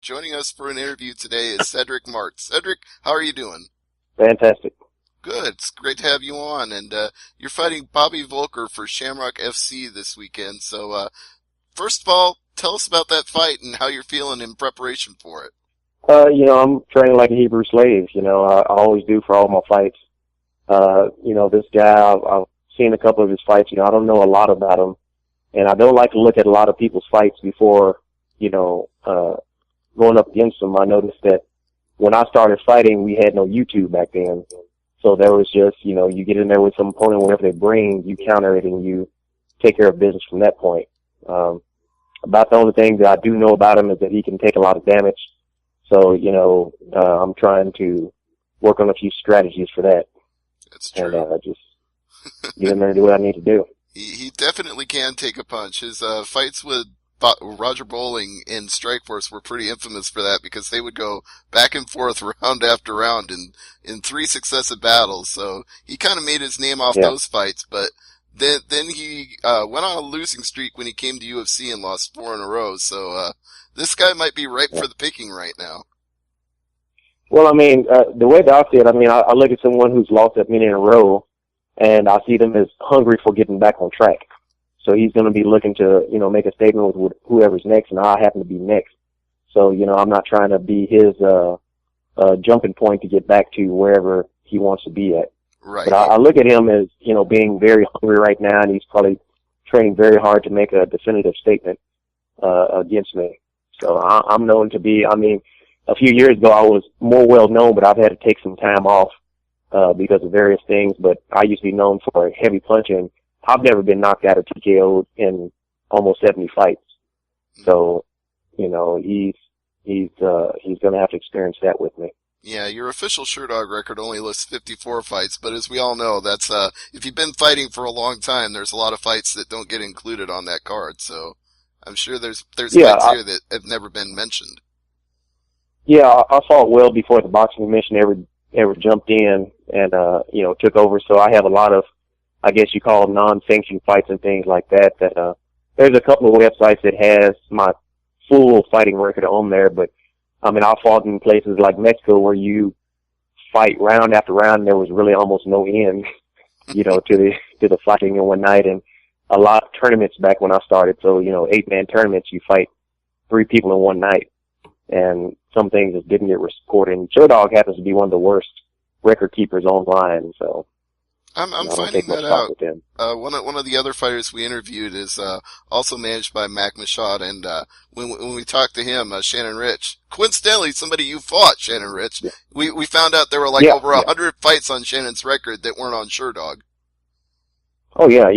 Joining us for an interview today is Cedric Marks. Cedric, how are you doing? Fantastic. Good. It's great to have you on. And you're fighting Bobby Voelker for Shamrock FC this weekend. So first of all, tell us about that fight and how you're feeling in preparation for it. I'm training like a Hebrew slave. I always do for all my fights. This guy, I've seen a couple of his fights. I don't know a lot about him. And I don't like to look at a lot of people's fights before, going up against them. I noticed that when I started fighting, we had no YouTube back then. So there was just, you get in there with some opponent, whatever they bring, you counter it and you take care of business from that point. About the only thing that I do know about him is that he can take a lot of damage. So, I'm trying to work on a few strategies for that. That's true. And just get in there and do what I need to do. He definitely can take a punch. His fights with Roger Bowling in Strikeforce were pretty infamous for that because they would go back and forth round after round in 3 successive battles. So he kind of made his name off those fights, but then he went on a losing streak when he came to UFC and lost 4 in a row. So this guy might be ripe for the picking right now. Well, the way that I see it, I look at someone who's lost that many in a row, and I see them as hungry for getting back on track. So he's going to be looking to, make a statement with whoever's next, and I happen to be next. So, I'm not trying to be his jumping point to get back to wherever he wants to be at. Right. But I look at him as, being very hungry right now, and he's probably training very hard to make a definitive statement against me. So I'm known to be, a few years ago I was more well known, but I've had to take some time off because of various things. But I used to be known for heavy punching. I've never been knocked out or TKO'd in almost 70 fights. So, he's going to have to experience that with me. Yeah, your official Sherdog record only lists 54 fights, but as we all know, that's, if you've been fighting for a long time, there's a lot of fights that don't get included on that card. So I'm sure there's fights here that have never been mentioned. Yeah, I fought well before the boxing commission ever jumped in and, took over. So I have a lot of, I guess you call non-sanctioned fights and things like that, there's a couple of websites that has my full fighting record on there, but I fought in places like Mexico where you fight round after round and there was really almost no end, to the fighting in one night, and a lot of tournaments back when I started. So, 8-man tournaments, you fight 3 people in one night, and some things just didn't get recorded. And Sherdog happens to be one of the worst record keepers online, so. I'm finding that out. One of the other fighters we interviewed is also managed by Mac Mashad, and when we talked to him, Shannon Rich, coincidentally somebody you fought, Shannon Rich, we found out there were over 100 fights on Shannon's record that weren't on Sherdog. Oh yeah.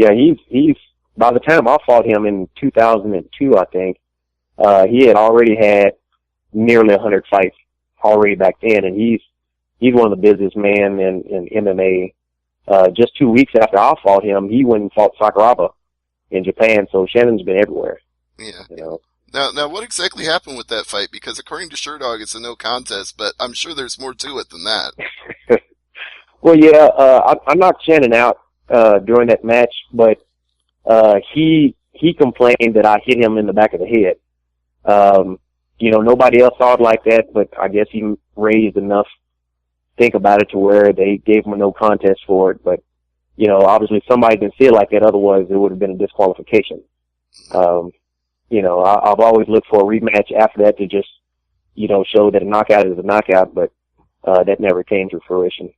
He's by the time I fought him in 2002, I think, he had already had nearly 100 fights already back then, and he's one of the busiest men in MMA. Just 2 weeks after I fought him, he went and fought Sakuraba in Japan. So Shannon's been everywhere. Yeah. Now, what exactly happened with that fight? Because according to Sherdog, it's a no contest, but I'm sure there's more to it than that. Well, yeah, I knocked Shannon out during that match, but he complained that I hit him in the back of the head. Nobody else saw it like that, but I guess he raised enough think about it to where they gave him a no contest for it. But, obviously somebody didn't see it like that. Otherwise it would have been a disqualification. I've always looked for a rematch after that to just, show that a knockout is a knockout, but, that never came to fruition.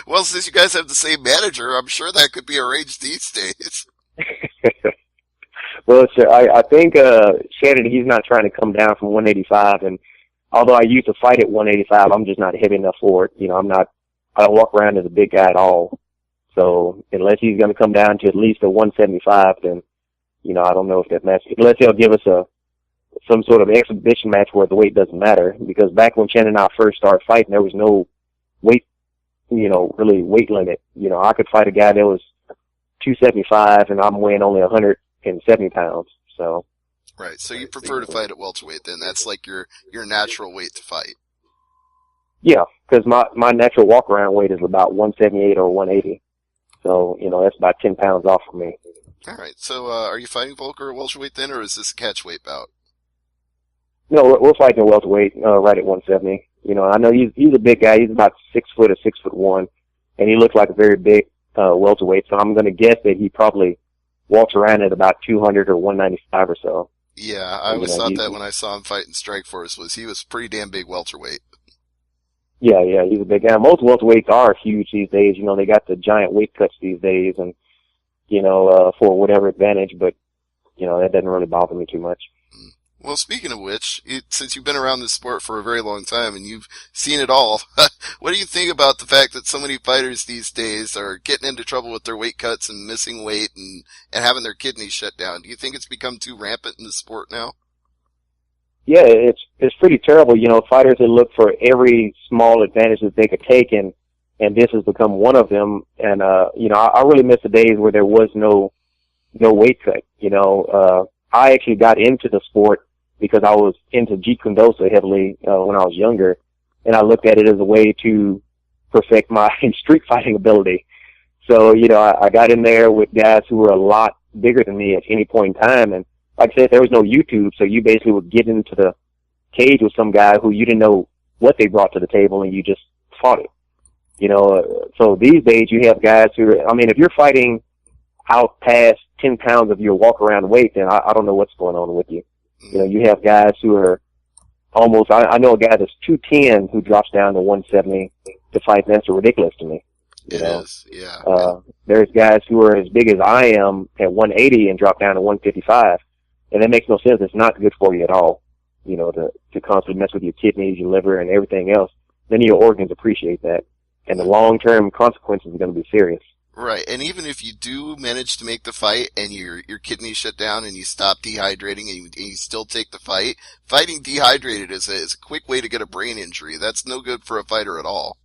Well, since you guys have the same manager, I'm sure that could be arranged these days. Well, sir, I think, Shannon, he's not trying to come down from 185, and although I used to fight at 185, I'm just not heavy enough for it. I don't walk around as a big guy at all. So unless he's going to come down to at least a 175, then, I don't know if that match, unless he'll give us some sort of exhibition match where the weight doesn't matter. Because back when Shannon and I first started fighting, there was no weight, really weight limit. I could fight a guy that was 275 and I'm weighing only 170 pounds. So. Right, so you prefer to fight at welterweight then? That's like your natural weight to fight. Yeah, because my natural walk-around weight is about 178 or 180. So, that's about 10 pounds off for me. All right, so are you fighting Voelker at welterweight then, or is this a catchweight bout? No, we're fighting welterweight, right at 170. You know, I know he's a big guy. He's about 6 foot or 6'1", and he looks like a very big welterweight. So I'm going to guess that he probably walks around at about 200 or 195 or so. Yeah, I always thought that when I saw him fight in Strikeforce was he was pretty damn big welterweight. Yeah, he's a big guy. Most welterweights are huge these days. You know, they got the giant weight cuts these days, and you know, for whatever advantage. But you know, that doesn't really bother me too much. Well, speaking of which, since you've been around this sport for a very long time and you've seen it all, what do you think about the fact that so many fighters these days are getting into trouble with their weight cuts and missing weight and having their kidneys shut down? Do you think it's become too rampant in the sport now? Yeah, it's pretty terrible. You know, fighters that look for every small advantage that they could take, and this has become one of them. And you know, I really miss the days where there was no weight cut. You know, I actually got into the sport because I was into Jeet Kune Do so heavily when I was younger, and I looked at it as a way to perfect my street fighting ability. So, you know, I got in there with guys who were a lot bigger than me at any point in time, and like I said, there was no YouTube, so you basically would get into the cage with some guy who you didn't know what they brought to the table, and you just fought it. You know, so these days you have guys who, I mean, if you're fighting out past 10 pounds of your walk-around weight, then I don't know what's going on with you. You know, you have guys who are almost, I know a guy that's 210 who drops down to 170 to fight, and that's ridiculous to me. It is, yeah. There's guys who are as big as I am at 180 and drop down to 155, and that makes no sense. It's not good for you at all, you know, to constantly mess with your kidneys, your liver, and everything else. Then your organs appreciate that, and the long-term consequences are going to be serious. Right, and even if you do manage to make the fight and your kidneys shut down and you stop dehydrating and you still take the fight, fighting dehydrated is a quick way to get a brain injury. That's no good for a fighter at all.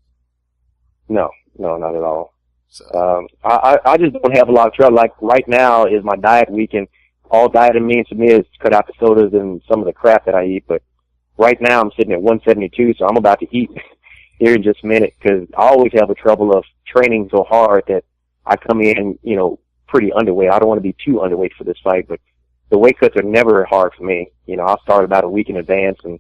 No, not at all. So. I just don't have a lot of trouble. Like right now is my diet week, and all diet means to me is cut out the sodas and some of the crap that I eat. But right now I'm sitting at 172, so I'm about to eat here in just a minute because I always have the trouble of training so hard that I come in, you know, pretty underweight. I don't want to be too underweight for this fight, but the weight cuts are never hard for me. You know, I'll start about a week in advance and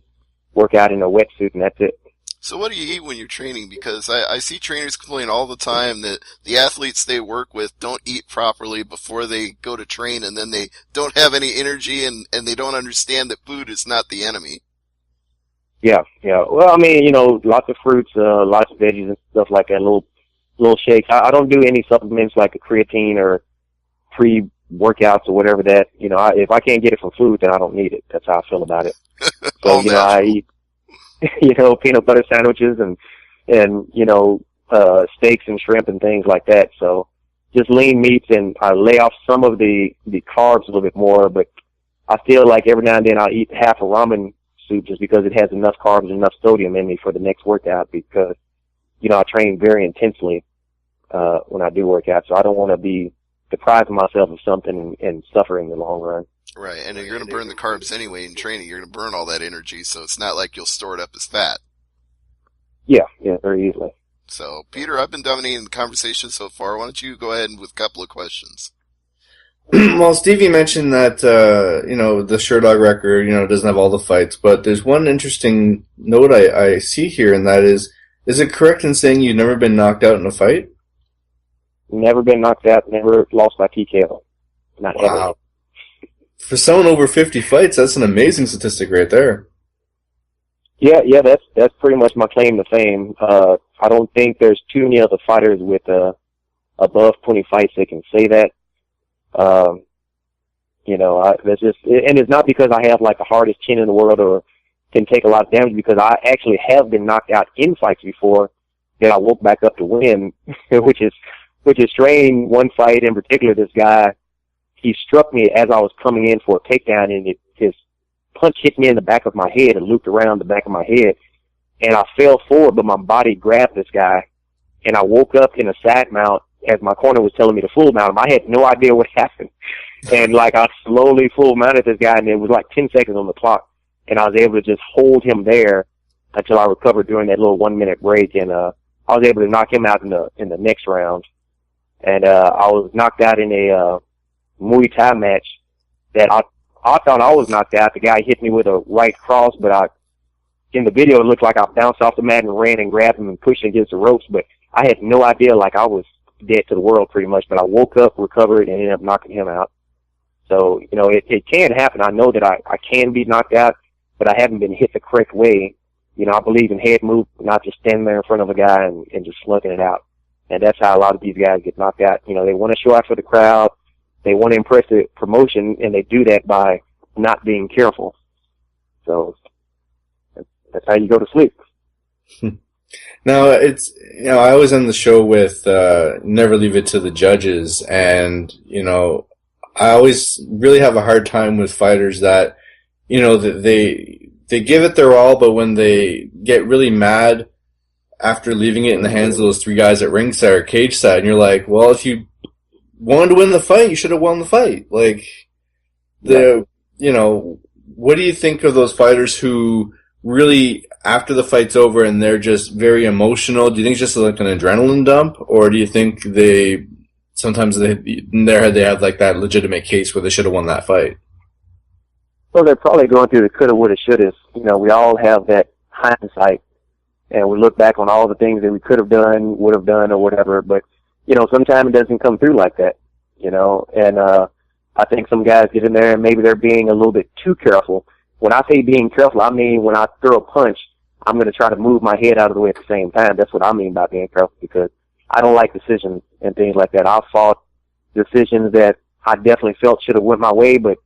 work out in a wetsuit, and that's it. So what do you eat when you're training? Because I see trainers complain all the time that the athletes they work with don't eat properly before they go to train, and then they don't have any energy, and they don't understand that food is not the enemy. Yeah. Well, I mean, you know, lots of fruits, lots of veggies and stuff like that, little shakes. I don't do any supplements like a creatine or pre-workouts or whatever that, you know, if I can't get it from food, then I don't need it. That's how I feel about it. So, you know, I eat, you know, peanut butter sandwiches and, you know, steaks and shrimp and things like that. So just lean meats, and I lay off some of the carbs a little bit more, but I feel like every now and then I'll eat half a ramen soup just because it has enough carbs and enough sodium in me for the next workout because, you know, I train very intensely when I do work out, so I don't want to be depriving myself of something and suffer in the long run. Right, and you're going to burn the carbs anyway in training. You're going to burn all that energy, so it's not like you'll store it up as fat. Yeah, very easily. So, Peter, I've been dominating the conversation so far. Why don't you go ahead with a couple of questions? Well, Stevie mentioned that, you know, the Sherdog record, you know, doesn't have all the fights, but there's one interesting note I see here, and that is it correct in saying you've never been knocked out in a fight? Never been knocked out, never lost by TKO. Not ever. For someone over 50 fights, that's an amazing statistic right there. Yeah, that's pretty much my claim to fame. I don't think there's too many other fighters with above 20 fights that can say that. You know, that's just, and it's not because I have like the hardest chin in the world or can take a lot of damage, because I actually have been knocked out in fights before that I woke back up to win, which is strange. One fight in particular, this guy, he struck me as I was coming in for a takedown, and his punch hit me in the back of my head and looped around the back of my head, and I fell forward, but my body grabbed this guy, and I woke up in a side mount as my corner was telling me to full mount him. I had no idea what happened, and like I slowly full mounted this guy, and it was like 10 seconds on the clock, and I was able to just hold him there until I recovered during that little 1 minute break, and I was able to knock him out in the next round. And I was knocked out in a Muay Thai match that I I thought I was knocked out. The guy hit me with a right cross, but in the video, it looked like I bounced off the mat and ran and grabbed him and pushed him against the ropes, but I had no idea, like I was dead to the world pretty much, but I woke up, recovered, and ended up knocking him out. So, it can happen. I know that I can be knocked out, but I haven't been hit the correct way. I believe in head move, not just standing there in front of a guy and just slugging it out. And that's how a lot of these guys get knocked out. They want to show out for the crowd. They want to impress the promotion, and they do that by not being careful. So that's how you go to sleep. Now, it's, I always end the show with, never leave it to the judges. And, I always really have a hard time with fighters that, that they give it their all, but when they get really mad after leaving it in the hands of those three guys at ringside or cage side, and you're like, well, if you wanted to win the fight, you should have won the fight. Like, what do you think of those fighters who really, after the fight's over and they're just very emotional, do you think it's just like an adrenaline dump, or do you think sometimes in their head they have like that legitimate case where they should have won that fight? Well, they're probably going through the coulda, woulda, shouldas. We all have that hindsight, and we look back on all the things that we could have done, would have done, or whatever. But sometimes it doesn't come through like that. And I think some guys get in there and maybe they're being a little bit too careful. When I say being careful, I mean when I throw a punch, I'm going to try to move my head out of the way at the same time. That's what I mean by being careful, because I don't like decisions and things like that. I've fought decisions that I definitely felt should have went my way, but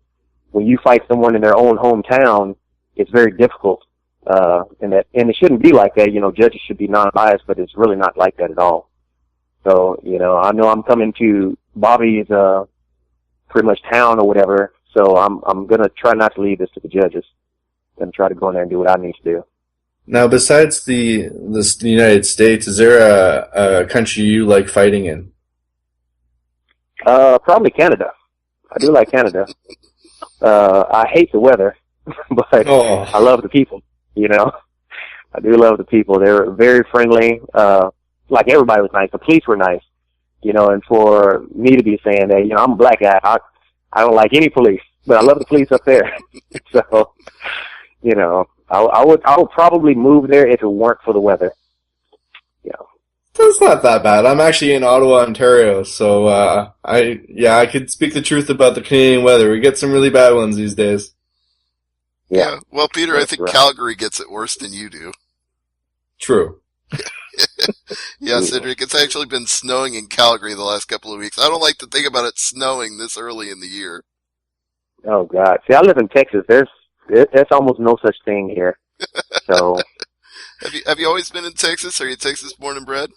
when you fight someone in their own hometown, it's very difficult. And it shouldn't be like that. Judges should be non-biased, but it's really not like that at all. So, I know I'm coming to Bobby's, pretty much town or whatever. So I'm going to try not to leave this to the judges. I'm going to try to go in there and do what I need to do. Now, besides the United States, is there a country you like fighting in? Probably Canada. I do like Canada. I hate the weather, but I love the people, I do love the people. They're very friendly. Like everybody was nice. The police were nice, and for me to be saying that, I'm a black guy. I don't like any police, but I love the police up there. So, I would probably move there if it weren't for the weather. That's not that bad. I'm actually in Ottawa, Ontario, so I could speak the truth about the Canadian weather. We get some really bad ones these days. Yeah. Well, Peter, I think Calgary gets it worse than you do. True. Yeah, Cedric, it's actually been snowing in Calgary the last couple of weeks. I don't like to think about it snowing this early in the year. Oh, God. See, I live in Texas. There's almost no such thing here. So... Have you always been in Texas? Are you Texas born and bred?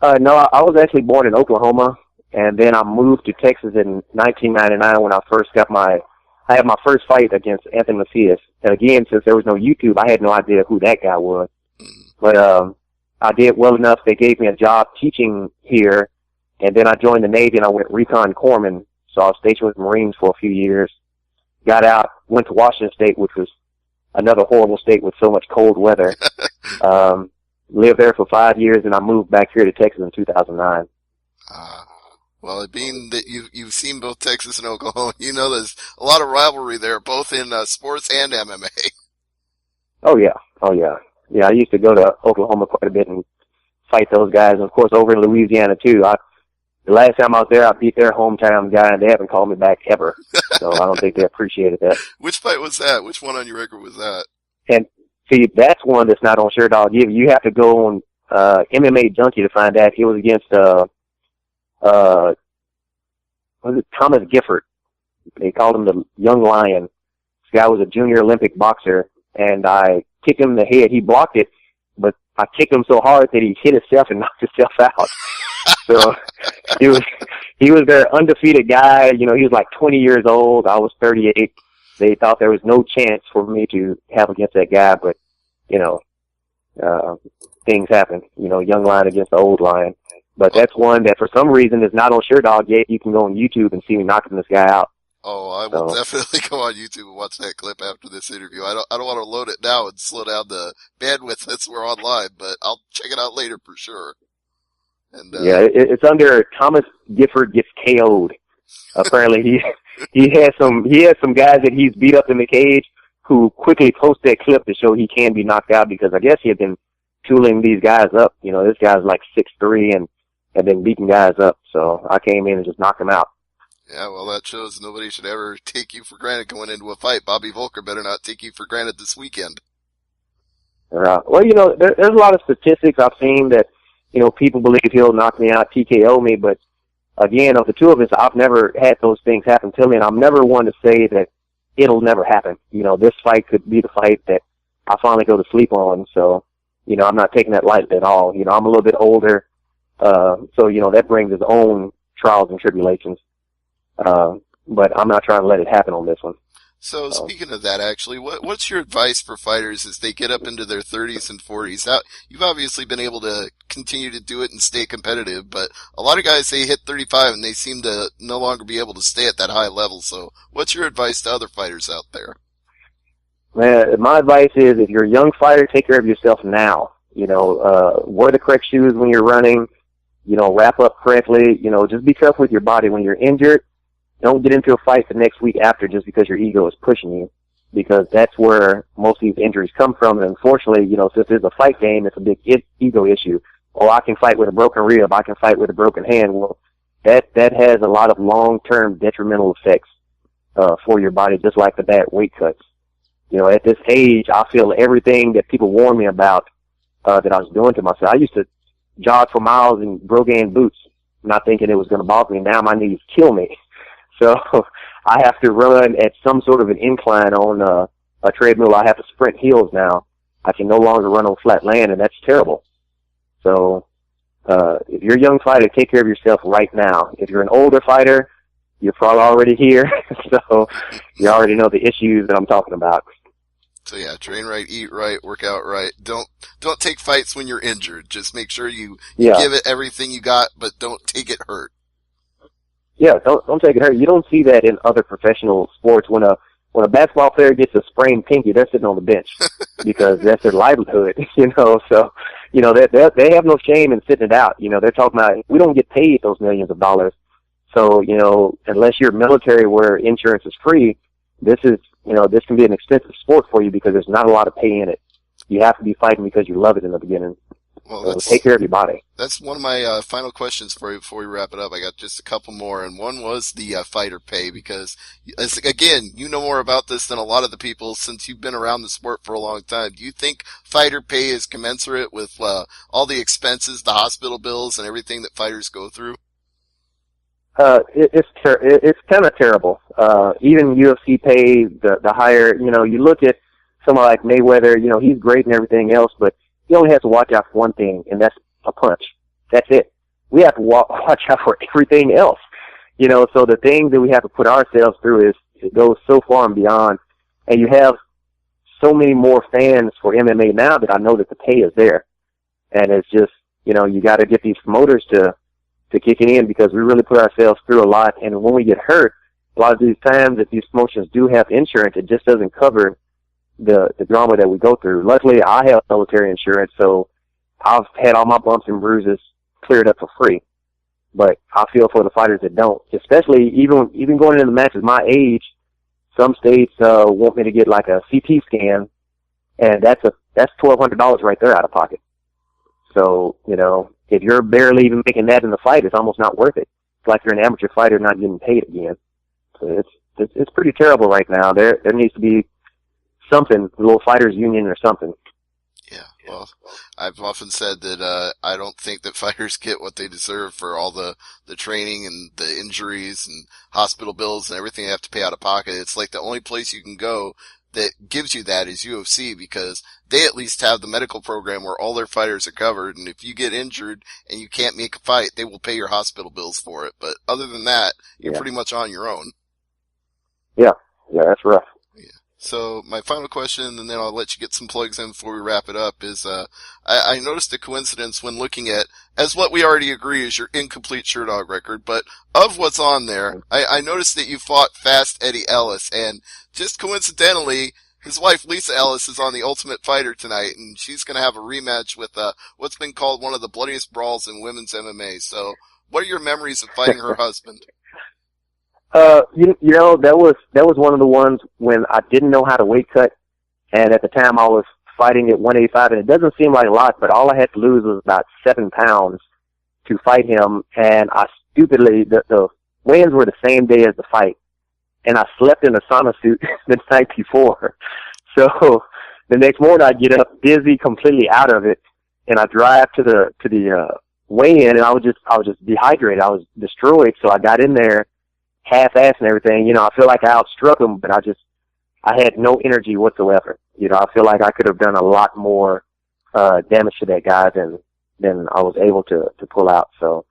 No, I was actually born in Oklahoma, and then I moved to Texas in 1999 when I had my first fight against Anthony Macias. And again, since there was no YouTube, I had no idea who that guy was. But I did well enough. They gave me a job teaching here, and then I joined the Navy and I went recon corpsman. So I was stationed with the Marines for a few years. Got out, went to Washington State, which was another horrible state with so much cold weather. Lived there for 5 years, and I moved back here to Texas in 2009. Well, being that you've seen both Texas and Oklahoma, there's a lot of rivalry there, both in sports and MMA. Oh yeah. Yeah, I used to go to Oklahoma quite a bit and fight those guys. And of course, over in Louisiana too. The last time I was there, I beat their hometown guy, and they haven't called me back ever. So I don't think they appreciated that. Which fight was that? Which one on your record was that? And see, that's one that's not on Sure Dog. You have to go on MMA Junkie to find out. He was against was it Thomas Gifford? They called him the Young Lion. This guy was a junior Olympic boxer, and I kicked him in the head. He blocked it, but I kicked him so hard that he hit himself and knocked himself out. So he was their undefeated guy. He was like 20 years old. I was 38. They thought there was no chance for me to have against that guy, but things happen. Young lion against the old lion. But that's one that for some reason is not on Sure Dog yet. You can go on YouTube and see me knocking this guy out. Oh, I will definitely go on YouTube and watch that clip after this interview. I don't want to load it now and slow down the bandwidth that's we're online, but I'll check it out later for sure. And yeah, it's under Thomas Gifford Gets KO'd. Apparently he had some guys that he's beat up in the cage who quickly post that clip to show he can be knocked out because I guess he had been tooling these guys up. You know, this guy's like 6'3" and had been beating guys up. So I came in and just knocked him out. Yeah, well, that shows nobody should ever take you for granted going into a fight. Bobby Voelker better not take you for granted this weekend. Well, you know, there's a lot of statistics I've seen that, you know, people believe he'll knock me out, TKO me, but again, of the two of us, I've never had those things happen to me, and I'm never one to say that it'll never happen. You know, this fight could be the fight that I finally go to sleep on, so, you know, I'm not taking that lightly at all. You know, I'm a little bit older, so, you know, that brings its own trials and tribulations, but I'm not trying to let it happen on this one. So speaking of that, actually, what's your advice for fighters as they get up into their 30s and 40s? Now, you've obviously been able to continue to do it and stay competitive, but a lot of guys, they hit 35 and they seem to no longer be able to stay at that high level. So what's your advice to other fighters out there? Man, my advice is if you're a young fighter, take care of yourself now. You know, wear the correct shoes when you're running, you know, wrap up correctly, you know, just be careful with your body. When you're injured, don't get into a fight the next week after just because your ego is pushing you, because that's where most of these injuries come from. And unfortunately, you know, since it's a fight game, it's a big ego issue. Oh, I can fight with a broken rib. I can fight with a broken hand. Well, that has a lot of long-term detrimental effects for your body, just like the bad weight cuts. You know, at this age, I feel everything that people warn me about that I was doing to myself. I used to jog for miles in Brogan boots, not thinking it was going to bother me. Now my knees kill me. So I have to run at some sort of an incline on a treadmill. I have to sprint hills now. I can no longer run on flat land, and that's terrible. So if you're a young fighter, take care of yourself right now. If you're an older fighter, you're probably already here, so you already know the issues that I'm talking about. So yeah, train right, eat right, work out right. Don't take fights when you're injured. Just make sure you give it everything you got, but don't take it hurt. Yeah, don't take it hurt. You don't see that in other professional sports. When a basketball player gets a sprained pinky, they're sitting on the bench because that's their livelihood, you know. So, you know, they have no shame in sitting it out. You know, they're talking about, we don't get paid those millions of dollars. So, you know, unless you're military where insurance is free, this can be an expensive sport for you because there's not a lot of pay in it. You have to be fighting because you love it in the beginning. Well, so take care of your body. That's one of my final questions for you before we wrap it up. I got just a couple more, and one was the fighter pay, because, again, you know more about this than a lot of the people since you've been around the sport for a long time. Do you think fighter pay is commensurate with all the expenses, the hospital bills, and everything that fighters go through? It's kind of terrible. Even UFC pay, the higher, you know, you look at someone like Mayweather, you know, he's great and everything else, but he only has to watch out for one thing, and that's a punch. That's it. We have to watch out for everything else. You know, so the thing that we have to put ourselves through it goes so far and beyond. And you have so many more fans for MMA now that I know that the pay is there. And it's just, you know, you got to get these promoters to kick it in, because we really put ourselves through a lot. And when we get hurt, a lot of these times, if these promotions do have insurance, it just doesn't cover the drama that we go through. Luckily, I have military insurance, so I've had all my bumps and bruises cleared up for free. But I feel for the fighters that don't, especially even going into matches my age. Some states want me to get like a CT scan, and that's $1,200 right there out of pocket. So, you know, if you're barely even making that in the fight, it's almost not worth it. It's like you're an amateur fighter not getting paid again. So it's pretty terrible right now. There needs to be something, a little fighters union or something. Yeah, well, I've often said that I don't think that fighters get what they deserve for all the training and the injuries and hospital bills and everything they have to pay out of pocket. It's like the only place you can go that gives you that is UFC, because they at least have the medical program where all their fighters are covered, and if you get injured and you can't make a fight, they will pay your hospital bills for it. But other than that, you're pretty much on your own. Yeah, that's rough. So my final question, and then I'll let you get some plugs in before we wrap it up, is I noticed a coincidence when looking at, as what we already agree is your incomplete Sherdog record, but of what's on there, I noticed that you fought Fast Eddie Ellis, and just coincidentally, his wife Lisa Ellis is on The Ultimate Fighter tonight, and she's going to have a rematch with what's been called one of the bloodiest brawls in women's MMA. So what are your memories of fighting her husband? You know, that was one of the ones when I didn't know how to weight cut, and at the time I was fighting at 185, and it doesn't seem like a lot, but all I had to lose was about 7 pounds to fight him, and I stupidly, the weigh-ins were the same day as the fight, and I slept in a sauna suit the night before. So the next morning I get up dizzy, completely out of it, and I drive to the weigh-in, and I was just dehydrated. I was destroyed, so I got in there half-assed and everything. You know, I feel like I outstruck him, but I had no energy whatsoever. You know, I feel like I could have done a lot more damage to that guy than I was able to pull out. So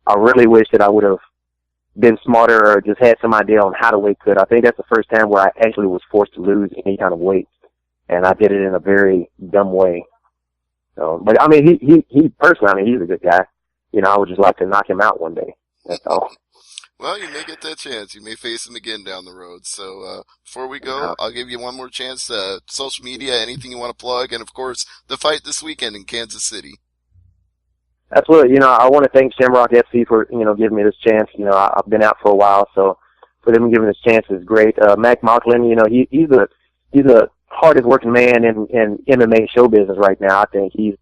I really wish that I would have been smarter or just had some idea on how to weight cut. I think that's the first time where I actually was forced to lose any kind of weight, and I did it in a very dumb way. So, but I mean, he personally, I mean, he's a good guy. You know, I would just like to knock him out one day. That's all. Well, you may get that chance. You may face him again down the road. So before we go, I'll give you one more chance. Social media, anything you want to plug, and of course, the fight this weekend in Kansas City. Absolutely. You know, I want to thank Shamrock FC for, you know, giving me this chance. You know, I've been out for a while, so for them giving this chance is great. Mac Mocklin, you know, he's the hardest working man in MMA show business right now. I think he's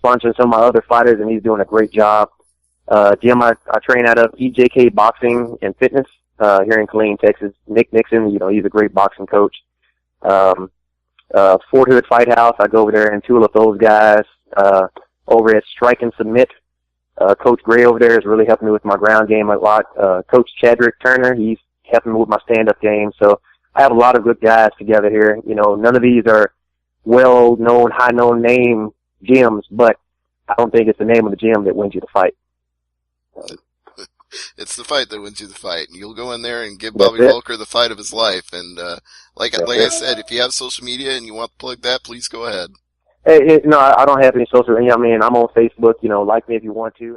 sponsoring some of my other fighters, and he's doing a great job. Jim, I train out of EJK Boxing and Fitness here in Killeen, Texas. Nick Nixon, you know, he's a great boxing coach. Fort Hood Fight House, I go over there and tool up those guys. Over at Strike and Submit, Coach Gray over there is really helping me with my ground game a lot. Coach Cedric Turner, he's helping me with my stand-up game. So I have a lot of good guys together here. You know, none of these are well-known, high-known name gyms, but I don't think it's the name of the gym that wins you the fight. It's the fight that wins you the fight, and you'll go in there and give Bobby Voelker the fight of his life. And like I said, if you have social media and you want to plug that, please go ahead. Hey, no, I don't have any social. I mean, I'm on Facebook. You know, like me if you want to.